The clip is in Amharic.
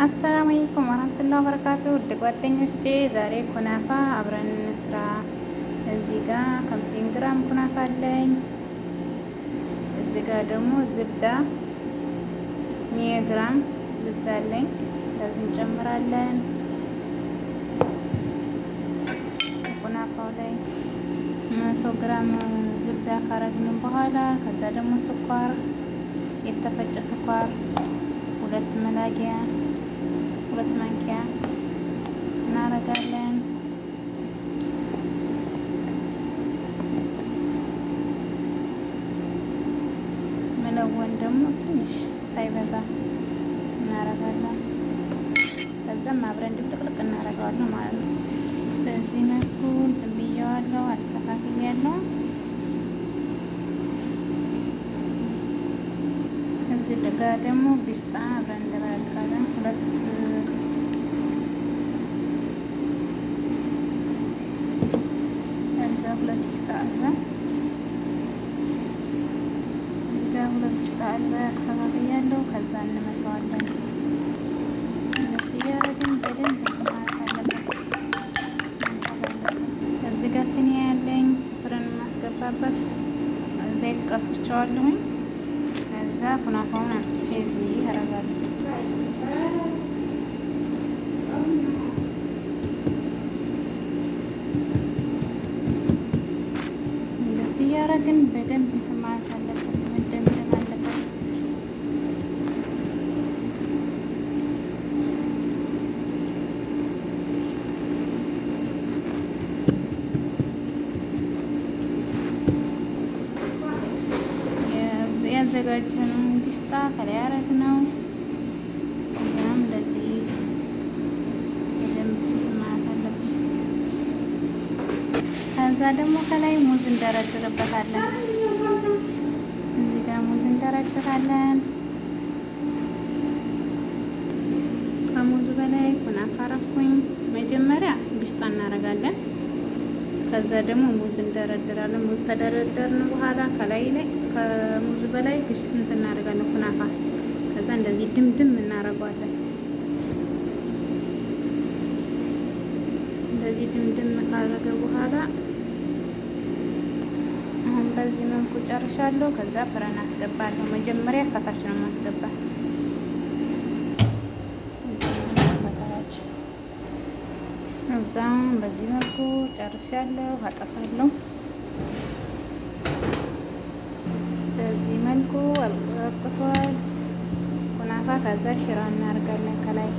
አሰላሙ አለይኩም ወራህመቱላሂ ወበረካቱ። ውድ ጓደኞቼ ዛሬ ኩናፋ አብረን እንስራ። እዚህ ጋር 50 ግራም ኩናፋ አለኝ። እዚህ ጋር ደግሞ ዝብዳ 100 ግራም ዝብዳ አለኝ። ለዚህ እንጨምራለን። ኩናፋው ላይ 100 ግራም ዝብዳ ካረግን በኋላ ከዛ ደግሞ ስኳር፣ የተፈጨ ስኳር 2 ማንኪያ እናረጋለን። መለወን ደግሞ ትንሽ ሳይበዛ እናረጋለን። ከዛም አብረን ድብልቅልቅ እናረጋዋለን ማለት ነው። በዚህ መልኩ ብየዋለሁ፣ አስተካክያለሁ። እዚህ ጋር ደግሞ ቢስጣ አብረን እንደባለቃለን። ሁለት ቢስጣ አለ፣ ሁለት ቢስጣ አለ አስተካክያለሁ። ከዛ እንመታዋለን። እንደዚህ እያደረግን በደንብ ማለት አለበት። እዚህ ጋር ሲኒ ያለኝ ፍርን ማስገባበት ዘይት ቀብቼዋለሁኝ። ከዛ ኩናፋውን አምጥቼ እዚህ ያደርጋለሁ። እንደዚህ እያደረግን በደንብ እንትን ማለት አለበት፣ መደምደም አለበት። ያዘጋጀነው ቢስጣ ከላይ ያደረግነው እዛም እንደዚህ በደንብ ማለት አለብን። ከዛ ደግሞ ከላይ ሙዝ እንደረድርበታለን። እዚህ ጋር ሙዝ እንደረድራለን። ከሙዙ በላይ ኩናፋ አረኩኝ። መጀመሪያ ቢስጣ እናደርጋለን። ከዛ ደግሞ ሙዝ እንደረድራለን። ሙዝ ተደረደርን በኋላ ከላይ ላይ ከሙዙ በላይ ግሽት እናደርጋለን ኩናፋ። ከዛ እንደዚህ ድምድም እናደርገዋለን። እንደዚህ ድምድም ካደረገ በኋላ አሁን በዚህ መልኩ ጨርሻለሁ። ከዛ ፍረን አስገባለሁ። መጀመሪያ ከታች ነው ማስገባት። እዛም በዚህ መልኩ ጨርሻለሁ። አጠፋለሁ። በዚህ መልኩ አብቅቷል ኩናፋ። ከዛ ሽራ እናደርጋለን ከላይ